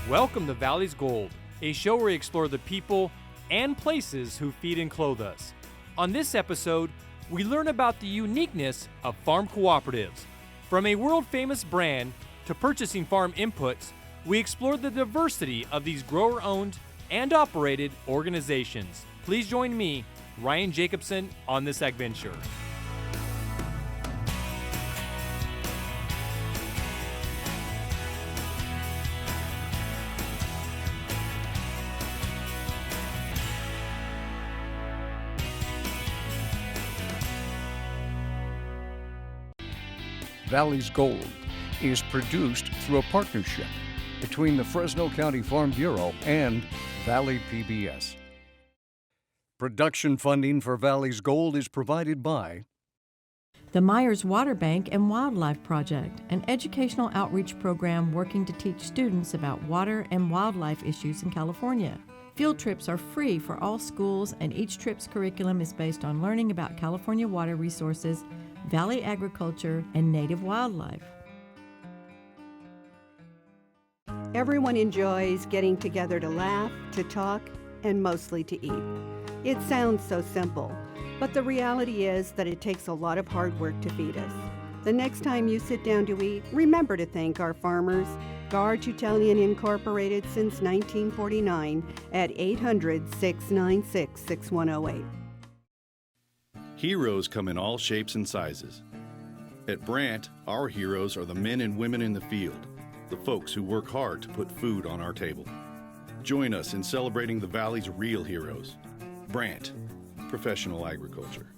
Welcome to Valley's Gold, a show where we explore the people and places who feed and clothe us. On this episode, we learn about the uniqueness of farm cooperatives. From a world-famous brand to purchasing farm inputs, we explore the diversity of these grower-owned and operated organizations. Please join me, Ryan Jacobsen, on this adventure. Valley's Gold is produced through a partnership between the Fresno County Farm Bureau and Valley PBS. Production funding for Valley's Gold is provided by the Myers Water Bank and Wildlife Project, an educational outreach program working to teach students about water and wildlife issues in California. Field trips are free for all schools, and each trip's curriculum is based on learning about California water resources, valley agriculture, and native wildlife. Everyone enjoys getting together to laugh, to talk, and mostly to eat. It sounds so simple, but the reality is that it takes a lot of hard work to feed us. The next time you sit down to eat, remember to thank our farmers, Garge Italian Incorporated since 1949 at 800-696-6108. Heroes come in all shapes and sizes. At Brandt, our heroes are the men and women in the field, the folks who work hard to put food on our table. Join us in celebrating the Valley's real heroes. Brandt, professional agriculture.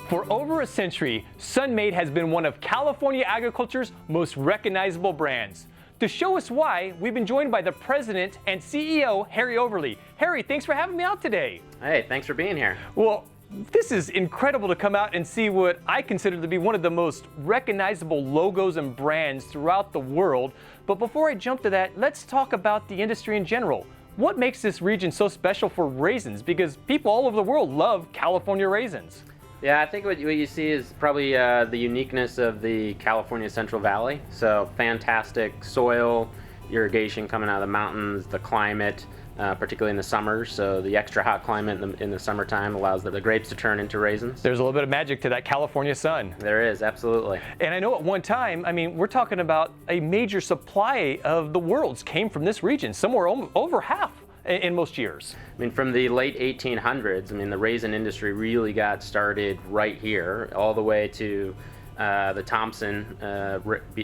For over a century, Sun-Maid has been one of California agriculture's most recognizable brands. To show us why, we've been joined by the president and CEO, Harry Overly. Harry, thanks for having me out today. Hey, thanks for being here. Well, this is incredible to come out and see what I consider to be one of the most recognizable logos and brands throughout the world. But before I jump to that, let's talk about the industry in general. What makes this region so special for raisins? Because people all over the world love California raisins. Yeah, I think what you see is probably the uniqueness of the California Central Valley. So fantastic soil, irrigation coming out of the mountains, the climate, particularly in the summers. So the extra hot climate in the summertime allows the grapes to turn into raisins. There's a little bit of magic to that California sun. There is, absolutely. And I know at one time, we're talking about a major supply of the world's came from this region, somewhere over half in most years. From the late 1800s, the raisin industry really got started right here, all the way to the Thompson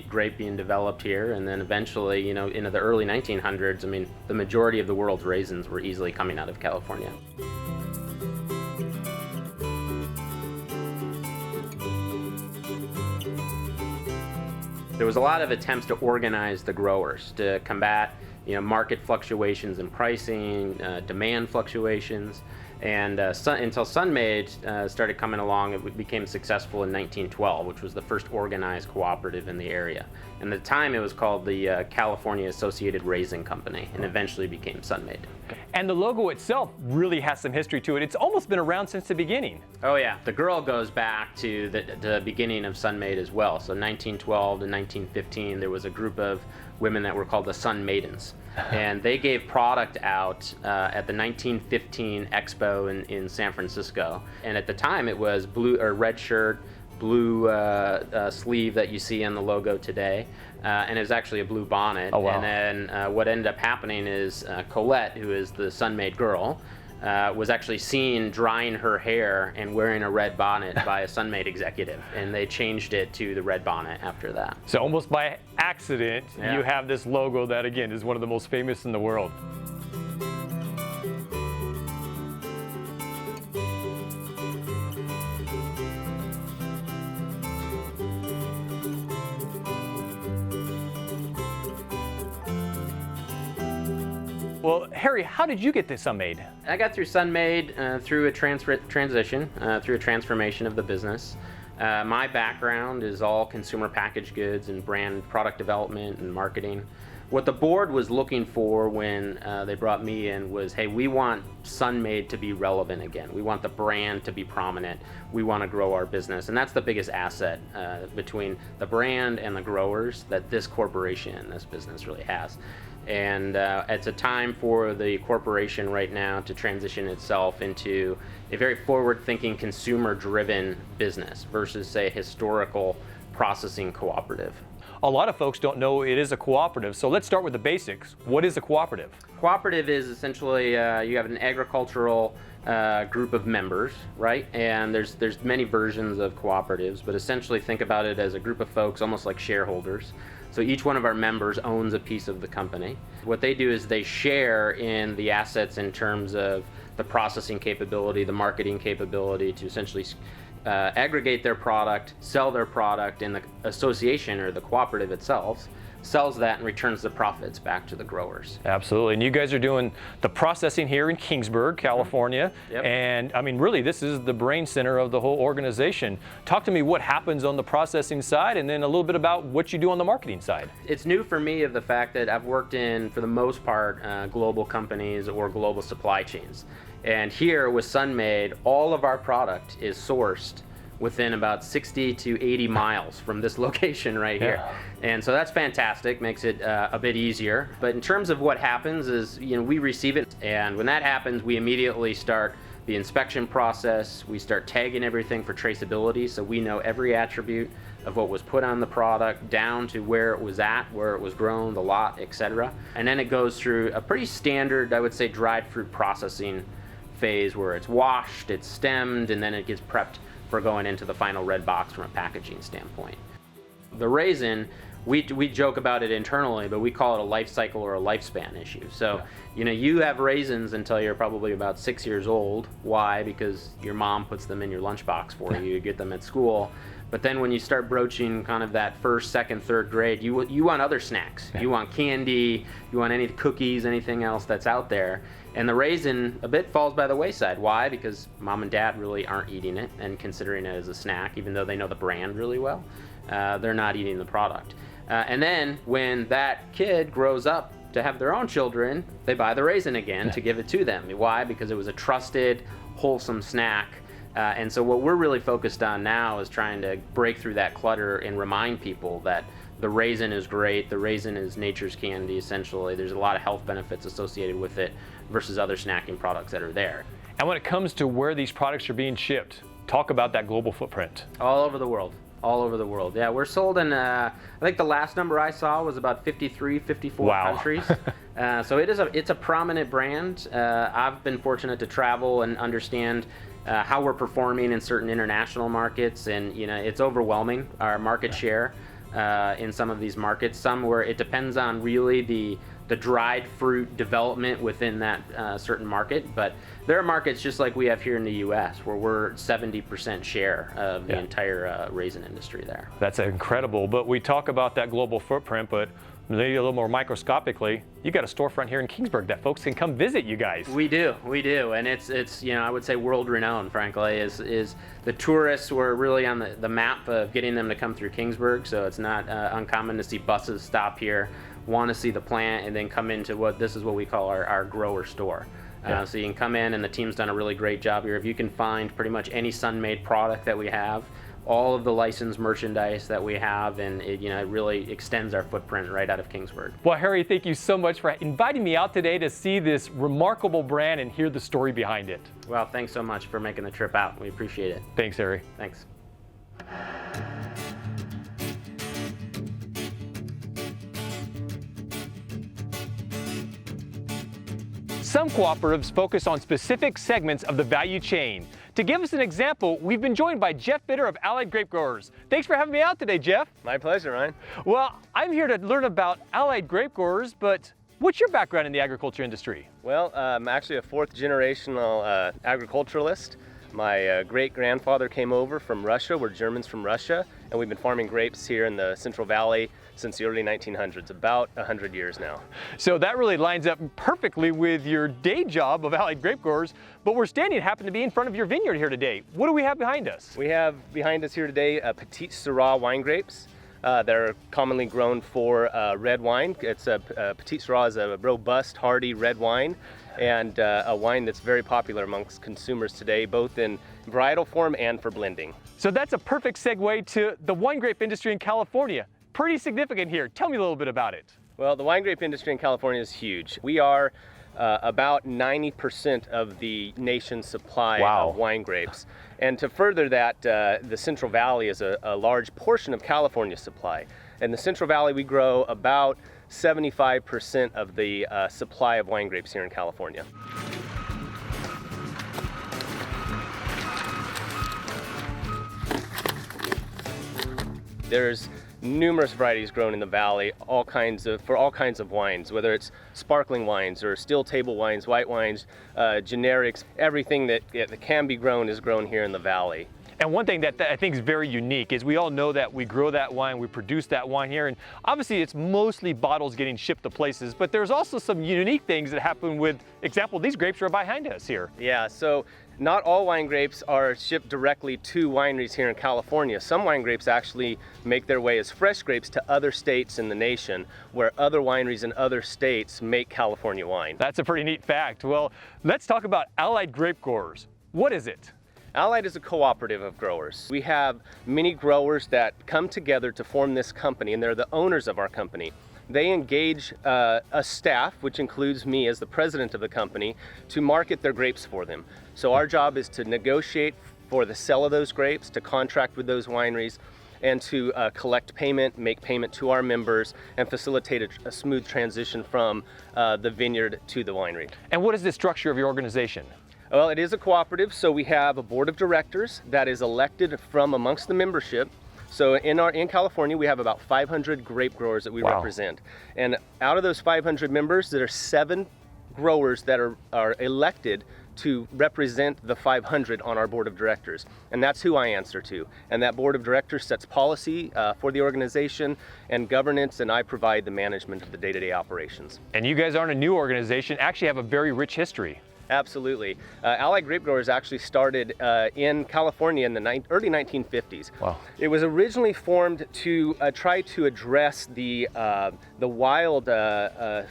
grape being developed here, and then eventually, into the early 1900s, the majority of the world's raisins were easily coming out of California. There was a lot of attempts to organize the growers to combat market fluctuations in pricing, demand fluctuations, and until Sun-Maid started coming along, it became successful in 1912, which was the first organized cooperative in the area. And at the time, it was called the California Associated Raisin Company, and eventually became Sun-Maid. And the logo itself really has some history to it. It's almost been around since the beginning. Oh yeah, the girl goes back to the beginning of Sun-Maid as well. So 1912 to 1915, there was a group of women that were called the Sun Maidens. And they gave product out at the 1915 Expo in San Francisco. And at the time, it was blue or red shirt, blue sleeve that you see on the logo today, and it was actually a blue bonnet. Oh, wow. And then what ended up happening is Colette, who is the Sun-Maid girl, was actually seen drying her hair and wearing a red bonnet by a Sun-Maid executive, and they changed it to the red bonnet after that. So almost by accident, Yeah. You have this logo that, again, is one of the most famous in the world. Well, Harry, how did you get to Sun-Maid? I got through Sun-Maid through a transition, through a transformation of the business. My background is all consumer packaged goods and brand product development and marketing. What the board was looking for when they brought me in was, hey, we want Sun-Maid to be relevant again. We want the brand to be prominent. We want to grow our business. And that's the biggest asset between the brand and the growers that this corporation, this business really has. And it's a time for the corporation right now to transition itself into a very forward-thinking, consumer-driven business versus, say, a historical processing cooperative. A lot of folks don't know it is a cooperative, so let's start with the basics. What is a cooperative? Cooperative is essentially you have an agricultural group of members, right? And there's many versions of cooperatives, but essentially think about it as a group of folks almost like shareholders. So each one of our members owns a piece of the company. What they do is they share in the assets in terms of the processing capability, the marketing capability to essentially aggregate their product, sell their product, and the association or the cooperative itself sells that and returns the profits back to the growers. Absolutely, and you guys are doing the processing here in Kingsburg, California. Yep. And I mean, really, this is the brain center of the whole organization. Talk to me what happens on the processing side, and then a little bit about what you do on the marketing side. It's new for me of the fact that I've worked in, for the most part, global companies or global supply chains. And here with Sun-Maid, all of our product is sourced within about 60 to 80 miles from this location right here. And so that's fantastic, makes it a bit easier. But in terms of what happens is, we receive it, and when that happens, we immediately start the inspection process. We start tagging everything for traceability, so we know every attribute of what was put on the product down to where it was at, where it was grown, the lot, etc. And then it goes through a pretty standard, I would say, dried fruit processing phase where it's washed, it's stemmed, and then it gets prepped for going into the final red box from a packaging standpoint. The raisin, we joke about it internally, but we call it a life cycle or a lifespan issue. So, you have raisins until you're probably about 6 years old. Why? Because your mom puts them in your lunchbox for you, you get them at school. But then when you start broaching kind of that first, second, third grade, you want other snacks. You want candy, you want any cookies, anything else that's out there. And the raisin a bit falls by the wayside. Why? Because mom and dad really aren't eating it and considering it as a snack, even though they know the brand really well. They're not eating the product. And then when that kid grows up to have their own children, they buy the raisin again to give it to them. Why? Because it was a trusted, wholesome snack. And so what we're really focused on now is trying to break through that clutter and remind people that the raisin is great, the raisin is nature's candy essentially. There's a lot of health benefits associated with it versus other snacking products that are there. And when it comes to where these products are being shipped, talk about that global footprint. All over the world. All over the world. Yeah, we're sold in, I think the last number I saw was about 53, 54 countries. So it's a prominent brand. I've been fortunate to travel and understand how we're performing in certain international markets, and it's overwhelming, our market share in some of these markets. Some where it depends on really the dried fruit development within that certain market, but there are markets just like we have here in the U.S. where we're 70% share of the entire raisin industry there. That's incredible, but we talk about that global footprint, but maybe a little more microscopically, you got a storefront here in Kingsburg that folks can come visit you guys. We do, and it's I would say world renowned, frankly, is the tourists were really on the map of getting them to come through Kingsburg, so it's not uncommon to see buses stop here, want to see the plant, and then come into what we call our grower store. So you can come in, and the team's done a really great job here. If you can find pretty much any Sun-Maid product that we have, all of the licensed merchandise that we have, and it really extends our footprint right out of Kingsburg. Well, Harry, thank you so much for inviting me out today to see this remarkable brand and hear the story behind it. Well, thanks so much for making the trip out. We appreciate it. Thanks, Harry. Thanks. Some cooperatives focus on specific segments of the value chain. To give us an example, we've been joined by Jeff Bitter of Allied Grape Growers. Thanks for having me out today, Jeff. My pleasure, Ryan. Well, I'm here to learn about Allied Grape Growers, but what's your background in the agriculture industry? Well, I'm actually a fourth generational agriculturalist. My great-grandfather came over from Russia. We're Germans from Russia, and we've been farming grapes here in the Central Valley since the early 1900s, about 100 years now. So that really lines up perfectly with your day job of Allied Grape Growers, but we're happen to be in front of your vineyard here today. What do we have behind us? We have behind us here today Petite Syrah wine grapes. that are commonly grown for red wine. It's Petit Syrah is a robust, hardy red wine, and a wine that's very popular amongst consumers today, both in varietal form and for blending. So that's a perfect segue to the wine grape industry in California. Pretty significant here. Tell me a little bit about it. Well, the wine grape industry in California is huge. We are about 90% of the nation's supply of wine grapes. And to further that, the Central Valley is a large portion of California's supply. In the Central Valley, we grow about 75% of the supply of wine grapes here in California. There's numerous varieties grown in the valley, for all kinds of wines, whether it's sparkling wines or still table wines, white wines, generics. Everything that can be grown is grown here in the valley. And one thing that I think is very unique is we all know that we grow that wine, we produce that wine here, and obviously it's mostly bottles getting shipped to places, but there's also some unique things that happen with, example, these grapes are behind us here. Yeah, so not all wine grapes are shipped directly to wineries here in California. Some wine grapes actually make their way as fresh grapes to other states in the nation, where other wineries in other states make California wine. That's a pretty neat fact. Well, let's talk about Allied Grape Growers. What is it? Allied is a cooperative of growers. We have many growers that come together to form this company, and they're the owners of our company. They engage a staff, which includes me as the president of the company, to market their grapes for them. So our job is to negotiate for the sale of those grapes, to contract with those wineries, and to collect payment, make payment to our members, and facilitate a smooth transition from the vineyard to the winery. And what is the structure of your organization? Well, it is a cooperative, so we have a board of directors that is elected from amongst the membership. So in California, we have about 500 grape growers that we represent. And out of those 500 members, there are 7 growers that are elected to represent the 500 on our board of directors. And that's who I answer to. And that board of directors sets policy for the organization and governance, and I provide the management of the day-to-day operations. And you guys aren't a new organization, actually have a very rich history. Absolutely. Allied Grape Growers actually started in California in the early 1950s. Wow. It was originally formed to try to address the wild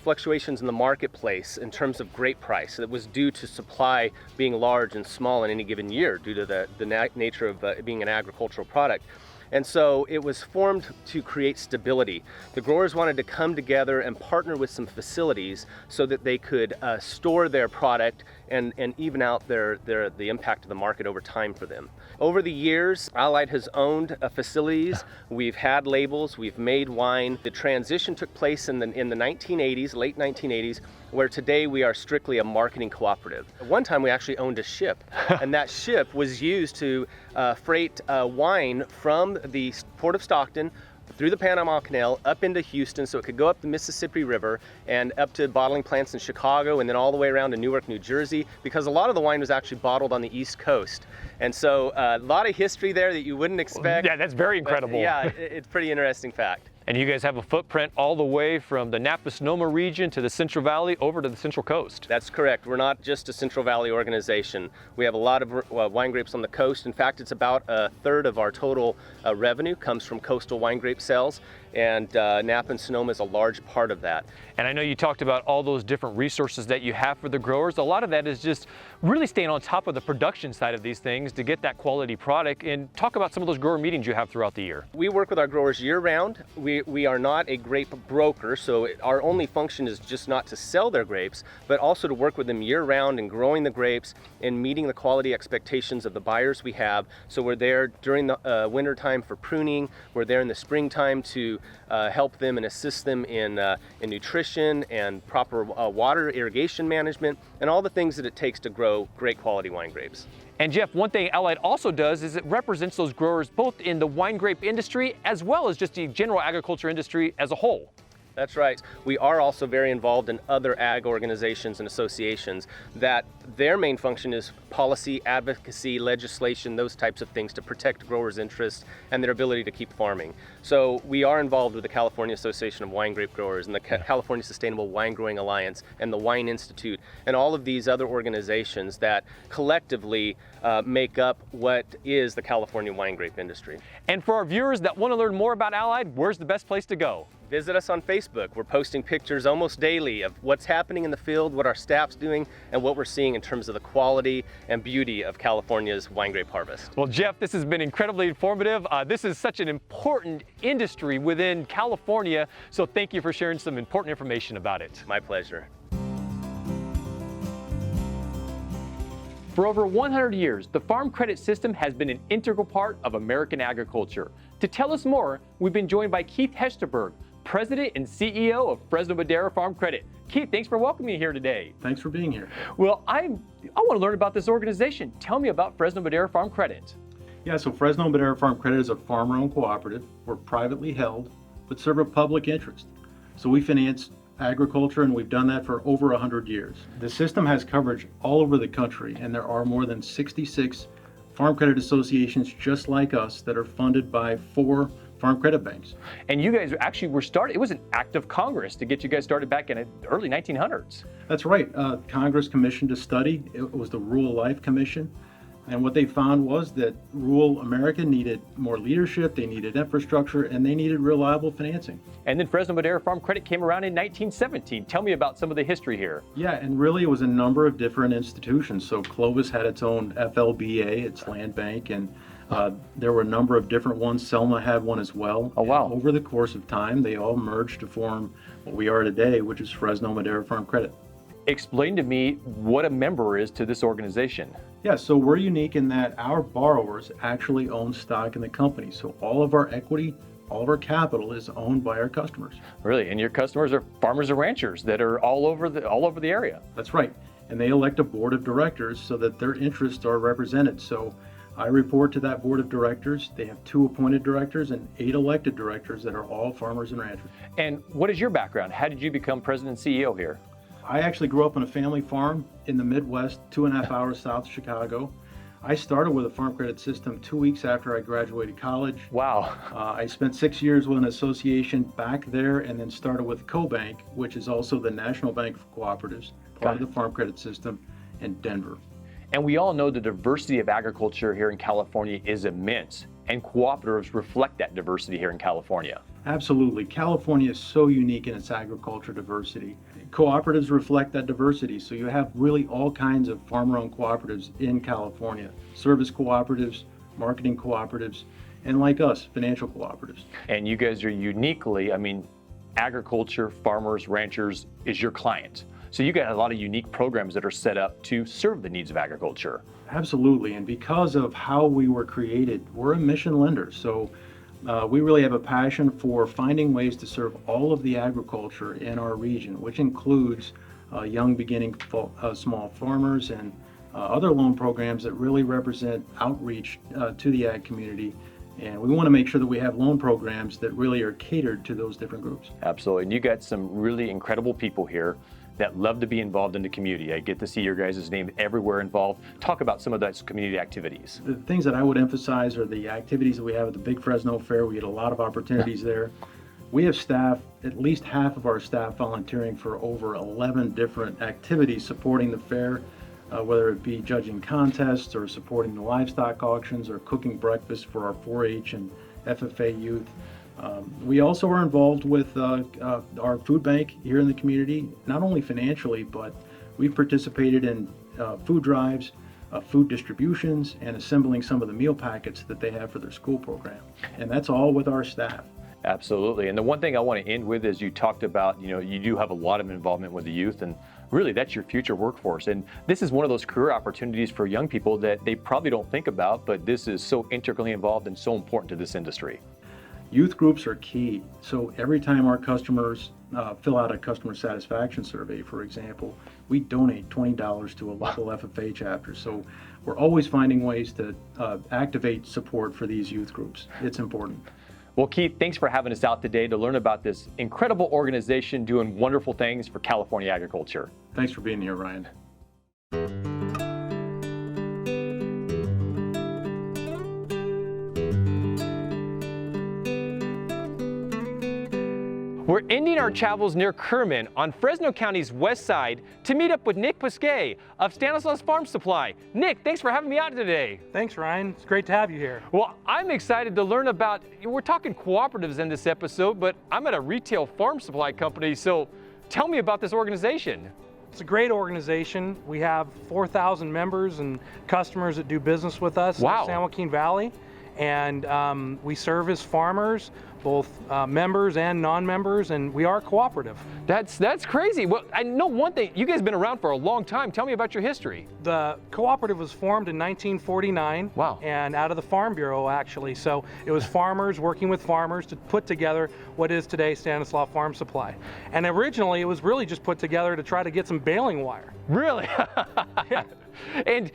fluctuations in the marketplace in terms of grape price that was due to supply being large and small in any given year due to the nature of being an agricultural product. And so it was formed to create stability. The growers wanted to come together and partner with some facilities so that they could store their product and even out the impact of the market over time for them. Over the years, Allied has owned facilities. We've had labels, we've made wine. The transition took place in the 1980s, late 1980s, where today we are strictly a marketing cooperative. At one time we actually owned a ship, and that ship was used to freight wine from the Port of Stockton through the Panama Canal up into Houston so it could go up the Mississippi River and up to bottling plants in Chicago and then all the way around to Newark, New Jersey, because a lot of the wine was actually bottled on the East Coast. And so a lot of history there that you wouldn't expect. Yeah, that's very incredible. But yeah, it's a pretty interesting fact. And you guys have a footprint all the way from the Napa-Sonoma region to the Central Valley over to the Central Coast. That's correct. We're not just a Central Valley organization. We have a lot of wine grapes on the coast. In fact, it's about a third of our total revenue comes from coastal wine grape sales, and Napa and Sonoma is a large part of that. And I know you talked about all those different resources that you have for the growers. A lot of that is just really staying on top of the production side of these things to get that quality product. And talk about some of those grower meetings you have throughout the year. We work with our growers year-round. We are not a grape broker, so our only function is just not to sell their grapes, but also to work with them year-round in growing the grapes and meeting the quality expectations of the buyers we have. So we're there during the winter time for pruning. We're there in the springtime to help them and assist them in nutrition and proper water irrigation management and all the things that it takes to grow great quality wine grapes. And Jeff, one thing Allied also does is it represents those growers both in the wine grape industry as well as just the general agriculture industry as a whole. That's right. We are also very involved in other ag organizations and associations that their main function is policy, advocacy, legislation, those types of things to protect growers' interests and their ability to keep farming. So we are involved with the California Association of Wine Grape Growers and the California Sustainable Wine Growing Alliance and the Wine Institute and all of these other organizations that collectively make up what is the California wine grape industry. And for our viewers that want to learn more about Allied, where's the best place to go? Visit us on Facebook. We're posting pictures almost daily of what's happening in the field, what our staff's doing, and what we're seeing in terms of the quality and beauty of California's wine grape harvest. Well, Jeff, this has been incredibly informative. This is such an important industry within California, so thank you for sharing some important information about it. My pleasure. For over 100 years, the farm credit system has been an integral part of American agriculture. To tell us more, we've been joined by Keith Hesterberg, President and CEO of Fresno Madera Farm Credit. Keith, thanks for welcoming me here today. Thanks for being here. Well, I want to learn about this organization. Tell me about Fresno Madera Farm Credit. Yeah, so Fresno Madera Farm Credit is a farmer-owned cooperative. We're privately held, but serve a public interest. So we finance agriculture, and we've done that for over 100 years. The system has coverage all over the country, and there are more than 66 farm credit associations just like us that are funded by 4 farm credit banks. And you guys actually were started, it was an act of Congress to get you guys started back in the early 1900s. That's right. Congress commissioned a study. It was the Rural Life Commission. And what they found was that rural America needed more leadership, they needed infrastructure, and they needed reliable financing. And then Fresno Madera Farm Credit came around in 1917. Tell me about some of the history here. Yeah, and really it was a number of different institutions. So Clovis had its own FLBA, its land bank, and there were a number of different ones. Selma had one as well. Oh, wow. And over the course of time, they all merged to form what we are today, which is Fresno Madera Farm Credit. Explain to me what a member is to this organization. Yeah, so we're unique in that our borrowers actually own stock in the company. So all of our equity, all of our capital is owned by our customers. Really, and your customers are farmers and ranchers that are all over the area. That's right, and they elect a board of directors so that their interests are represented. So I report to that board of directors. They have 2 appointed directors and 8 elected directors that are all farmers and ranchers. And what is your background? How did you become president and CEO here? I actually grew up on a family farm in the Midwest, 2.5 hours south of Chicago. I started with a farm credit system 2 weeks after I graduated college. Wow. I spent 6 years with an association back there and then started with CoBank, which is also the National Bank for Cooperatives, part of the farm credit system in Denver. And we all know the diversity of agriculture here in California is immense, and cooperatives reflect that diversity here in California. Absolutely. California is so unique in its agriculture diversity. Cooperatives reflect that diversity. So you have really all kinds of farmer-owned cooperatives in California. Service cooperatives, marketing cooperatives, and like us, financial cooperatives. And you guys are uniquely, agriculture, farmers, ranchers is your client. So you got a lot of unique programs that are set up to serve the needs of agriculture. Absolutely. And because of how we were created, we're a mission lender. So we really have a passion for finding ways to serve all of the agriculture in our region, which includes young beginning small farmers and other loan programs that really represent outreach to the ag community. And we want to make sure that we have loan programs that really are catered to those different groups. Absolutely. And you got some really incredible people here that love to be involved in the community. I get to see your guys' name everywhere involved. Talk about some of those community activities. The things that I would emphasize are the activities that we have at the Big Fresno Fair. We get a lot of opportunities there. We have staff, at least half of our staff volunteering for over 11 different activities supporting the fair, whether it be judging contests or supporting the livestock auctions or cooking breakfast for our 4-H and FFA youth. We also are involved with our food bank here in the community, not only financially, but we've participated in food drives, food distributions, and assembling some of the meal packets that they have for their school program. And that's all with our staff. Absolutely. And the one thing I want to end with is you talked about, you do have a lot of involvement with the youth, and really that's your future workforce. And this is one of those career opportunities for young people that they probably don't think about, but this is so integrally involved and so important to this industry. Youth groups are key. So every time our customers fill out a customer satisfaction survey, for example, we donate $20 to a local FFA chapter. So we're always finding ways to activate support for these youth groups. It's important. Well, Keith, thanks for having us out today to learn about this incredible organization doing wonderful things for California agriculture. Thanks for being here, Ryan. We're ending our travels near Kerman on Fresno County's west side to meet up with Nick Pusquet of Stanislaus Farm Supply. Nick, thanks for having me out today. Thanks, Ryan. It's great to have you here. Well, I'm excited to learn about, we're talking cooperatives in this episode, but I'm at a retail farm supply company, so tell me about this organization. It's a great organization. We have 4,000 members and customers that do business with us in the San Joaquin Valley. And we service farmers, both members and non-members, and we are cooperative. That's crazy. Well, I know one thing, you guys have been around for a long time. Tell me about your history. The cooperative was formed in 1949. Wow. And out of the Farm Bureau, actually. So it was farmers working with farmers to put together what is today Stanislaus Farm Supply. And originally it was really just put together to try to get some baling wire. Really? Yeah. And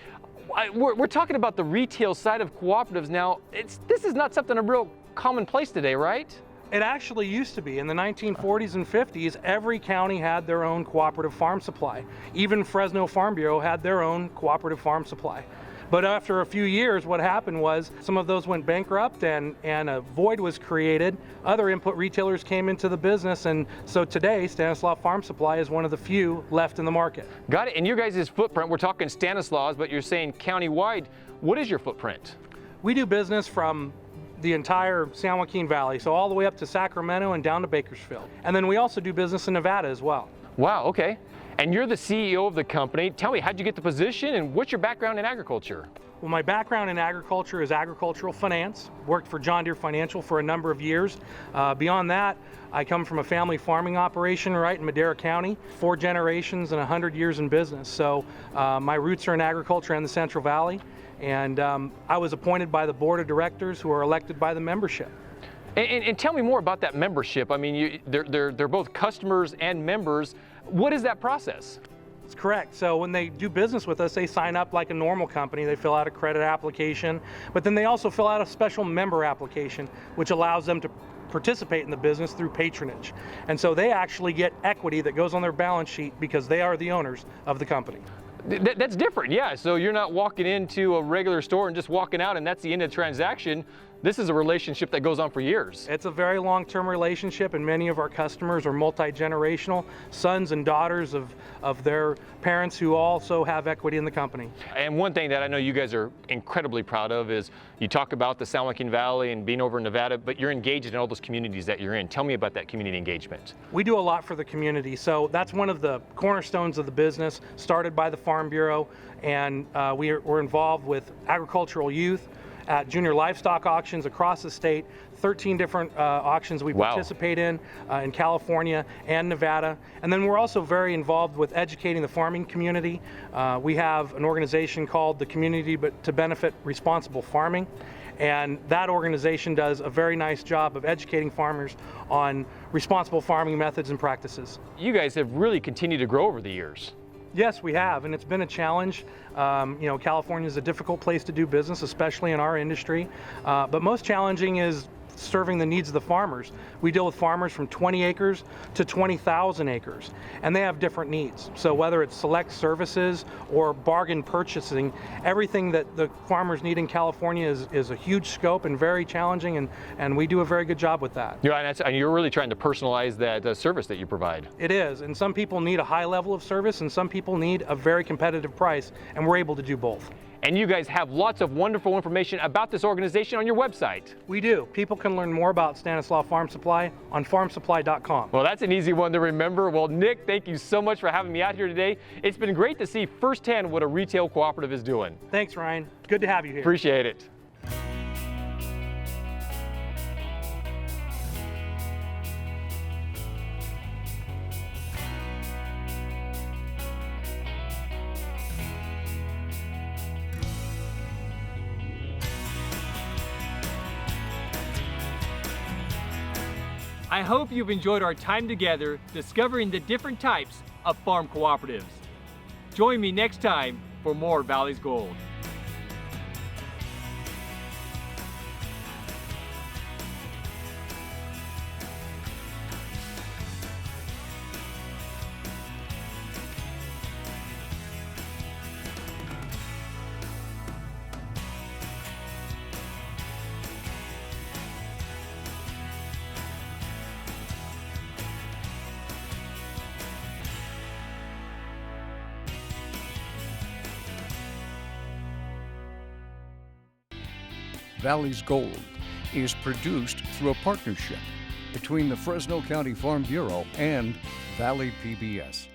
we're talking about the retail side of cooperatives now. This is not something a real commonplace today, right? It actually used to be. In the 1940s and 50s, every county had their own cooperative farm supply. Even Fresno Farm Bureau had their own cooperative farm supply. But after a few years, what happened was some of those went bankrupt and a void was created. Other input retailers came into the business, and so today Stanislaus Farm Supply is one of the few left in the market. Got it. And your guys' footprint, we're talking Stanislaus, but you're saying countywide. What is your footprint? We do business from the entire San Joaquin Valley, so all the way up to Sacramento and down to Bakersfield. And then we also do business in Nevada as well. Wow, okay. And you're the CEO of the company. Tell me, how'd you get the position and what's your background in agriculture? Well, my background in agriculture is agricultural finance. Worked for John Deere Financial for a number of years. Beyond that, I come from a family farming operation right in Madera County, 4 generations and 100 years in business. So my roots are in agriculture and the Central Valley. And I was appointed by the board of directors who are elected by the membership. And tell me more about that membership. I mean, they're both customers and members. What is that process? That's correct. So when they do business with us, they sign up like a normal company. They fill out a credit application, but then they also fill out a special member application, which allows them to participate in the business through patronage. And so they actually get equity that goes on their balance sheet because they are the owners of the company. That's different, yeah. So you're not walking into a regular store and just walking out and that's the end of the transaction. This is a relationship that goes on for years. It's a very long-term relationship, and many of our customers are multi-generational, sons and daughters of their parents who also have equity in the company. And one thing that I know you guys are incredibly proud of is you talk about the San Joaquin Valley and being over in Nevada, but you're engaged in all those communities that you're in. Tell me about that community engagement. We do a lot for the community, so that's one of the cornerstones of the business, started by the Farm Bureau, and we're involved with agricultural youth, at junior livestock auctions across the state, 13 different auctions we participate in California and Nevada. And then we're also very involved with educating the farming community. We have an organization called the Community to Benefit Responsible Farming. And that organization does a very nice job of educating farmers on responsible farming methods and practices. You guys have really continued to grow over the years. Yes, we have, and it's been a challenge. California is a difficult place to do business, especially in our industry. But most challenging is serving the needs of the farmers. We deal with farmers from 20 acres to 20,000 acres, and they have different needs. So whether it's select services or bargain purchasing, everything that the farmers need in California is a huge scope and very challenging, and we do a very good job with that. Yeah, and you're really trying to personalize that service that you provide. It is, and some people need a high level of service, and some people need a very competitive price, and we're able to do both. And you guys have lots of wonderful information about this organization on your website. We do. People can learn more about Stanislaus Farm Supply on farmsupply.com. Well, that's an easy one to remember. Well, Nick, thank you so much for having me out here today. It's been great to see firsthand what a retail cooperative is doing. Thanks, Ryan. Good to have you here. Appreciate it. I hope you've enjoyed our time together discovering the different types of farm cooperatives. Join me next time for more Valley's Gold. Valley's Gold is produced through a partnership between the Fresno County Farm Bureau and Valley PBS.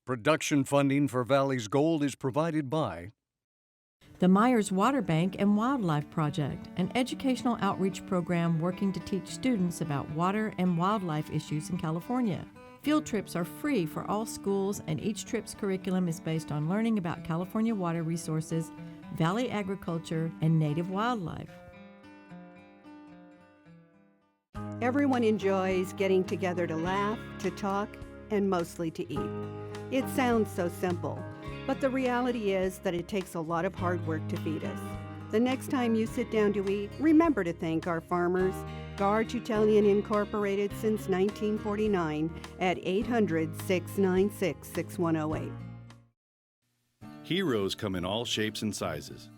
Production funding for Valley's Gold is provided by the Myers Water Bank and Wildlife Project, an educational outreach program working to teach students about water and wildlife issues in California. Field trips are free for all schools, and each trip's curriculum is based on learning about California water resources, valley agriculture, and native wildlife. Everyone enjoys getting together to laugh, to talk, and mostly to eat. It sounds so simple, but the reality is that it takes a lot of hard work to feed us. The next time you sit down to eat, remember to thank our farmers, Gar Tutelian Incorporated since 1949 at 800-696-6108. Heroes come in all shapes and sizes.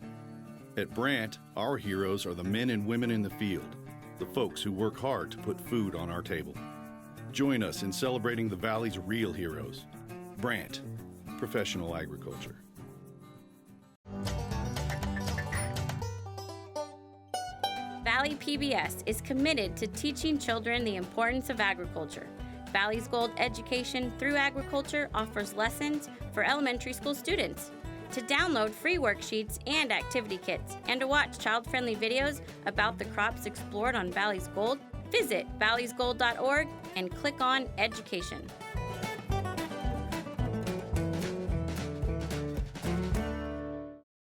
At Brant, our heroes are the men and women in the field, the folks who work hard to put food on our table. Join us in celebrating the Valley's real heroes. Brant, professional agriculture. Valley PBS is committed to teaching children the importance of agriculture. Valley's Gold Education through Agriculture offers lessons for elementary school students. To download free worksheets and activity kits, and to watch child-friendly videos about the crops explored on Valley's Gold, visit valleysgold.org and click on Education.